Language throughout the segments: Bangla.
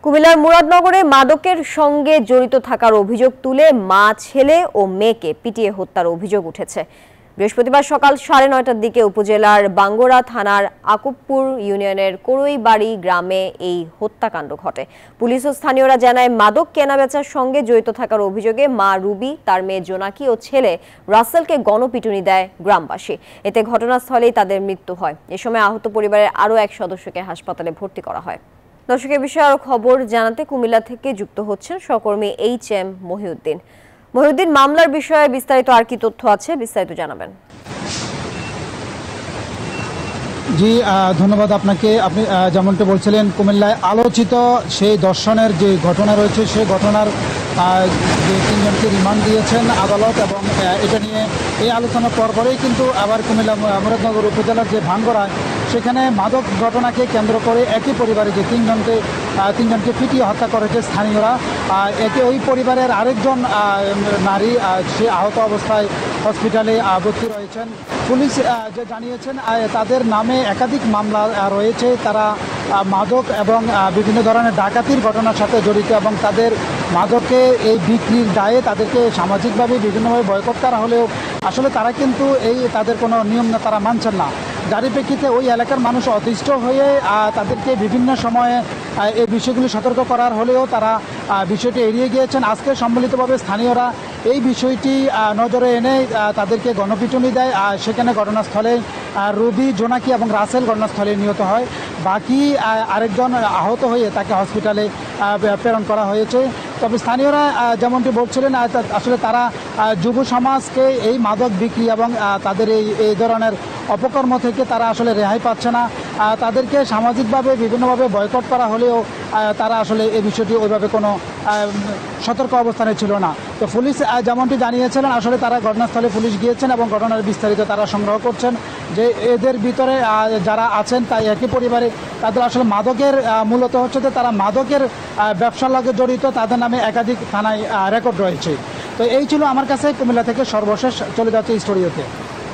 কুমিল্লার মুরাদনগরে মাদকের সঙ্গে জড়িত থাকার অভিযোগ তুলে মা, ছেলে ও মেয়েকে পিটিয়ে হত্যার অভিযোগ উঠেছে। বৃহস্পতিবার সকাল 9:30টার দিকে উপজেলার বাঙ্গরা থানার আকুবপুর ইউনিয়নের করইবাড়ি গ্রামে এই হত্যাকাণ্ড ঘটে। পুলিশ ও স্থানীয়রা জানায়, মাদক কেনাবেচার সঙ্গে জড়িত থাকার অভিযোগে মা রুবি, তার মেয়ে জোনাকি ও ছেলে রাসেলকে গণপিটুনি দেয় গ্রামবাসী। এতে ঘটনাস্থলেই তাদের মৃত্যু হয়। এ সময় আহত পরিবারের আরও এক সদস্যকে হাসপাতালে ভর্তি করা হয়। দর্শক, এ বিষয়ে আরো খবর জানাতে কুমিল্লা থেকে যুক্ত হচ্ছেন সহকর্মী এইচ.এম. মহিউদ্দিন। মহিউদ্দিন, মামলার বিষয়ে বিস্তারিত আর কি তথ্য আছে, বিস্তারিত জানাবেন। জি, ধন্যবাদ আপনাকে। আপনি যেমনটা বলছিলেন, কুমিল্লায় আলোচিত সেই ধর্ষণের যে ঘটনা রয়েছে, সেই ঘটনার যে 3 জনকে রিমান্ড দিয়েছেন আদালত, এবং এটা নিয়ে এই আলোচনার পরপরেই কিন্তু আবার কুমিল্লা মুরাদনগর উপজেলার যে ভাঙ্গরায়, সেখানে মাদক ঘটনাকে কেন্দ্র করে একই পরিবারে যে 3 জনকে পিটিয়ে হত্যা করেছে স্থানীয়রা। ওই পরিবারের আরেকজন নারী সে আহত অবস্থায় হসপিটালে ভর্তি রয়েছেন। পুলিশ যে জানিয়েছেন, তাদের নামে একাধিক মামলা রয়েছে। তারা মাদক এবং বিভিন্ন ধরনের ডাকাতির ঘটনার সাথে জড়িত, এবং তাদের মাদকে এই বিক্রির দায়ে তাদেরকে সামাজিকভাবে বিভিন্নভাবে বয়কট করা হলেও আসলে তারা কিন্তু তাদের কোনো নিয়ম তারা মানছেন না। যার প্রেক্ষিতে ওই এলাকার মানুষ অতিষ্ঠ হয়ে তাদেরকে বিভিন্ন সময়ে এই বিষয়গুলি সতর্ক করার হলেও তারা বিষয়টি এড়িয়ে গিয়েছেন। আজকে সম্মিলিতভাবে স্থানীয়রা এই বিষয়টি নজরে এনে তাদেরকে গণপিটুনি দেয়। সেখানে ঘটনাস্থলে রুবি, জোনাকি এবং রাসেল ঘটনাস্থলে নিহত হয়। বাকি আরেকজন আহত হয়ে তাকে হসপিটালে প্রেরণ করা হয়েছে। তবে স্থানীয়রা যেমনটি বলছিলেন, আসলে তারা যুব সমাজকে এই মাদক বিক্রি এবং তাদের এই ধরনের অপকর্ম থেকে তারা আসলে রেহাই পাচ্ছে না। তাদেরকে সামাজিকভাবে বিভিন্নভাবে বয়কট করা হলেও তারা আসলে এই বিষয়টি ওইভাবে কোনো সতর্ক অবস্থানে ছিল না। তো পুলিশ যেমনটি জানিয়েছিলেন, আসলে তারা ঘটনাস্থলে পুলিশ গিয়েছেন এবং ঘটনার বিস্তারিত তারা সংগ্রহ করছেন। যে এদের ভিতরে যারা আছেন তাই একই পরিবারে, তাদের আসলে মাদকের মূলত হচ্ছে যে তারা মাদকের ব্যবসার লগে জড়িত, তাদের নামে একাধিক থানায় রেকর্ড রয়েছে। তো এই ছিল আমার কাছে কুমিল্লা থেকে সর্বশেষ। চলে যাচ্ছে স্টুডিওতে।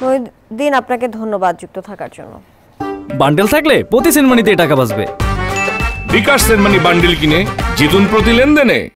মহিউদ্দিন, আপনাকে ধন্যবাদ যুক্ত থাকার জন্য। বান্ডেল থাকলে প্রতি সেনমানিতে টাকা বাঁচবে। বিকাশ সেনমানি বান্ডেল কিনে জিতুন প্রতি লেনদেনে।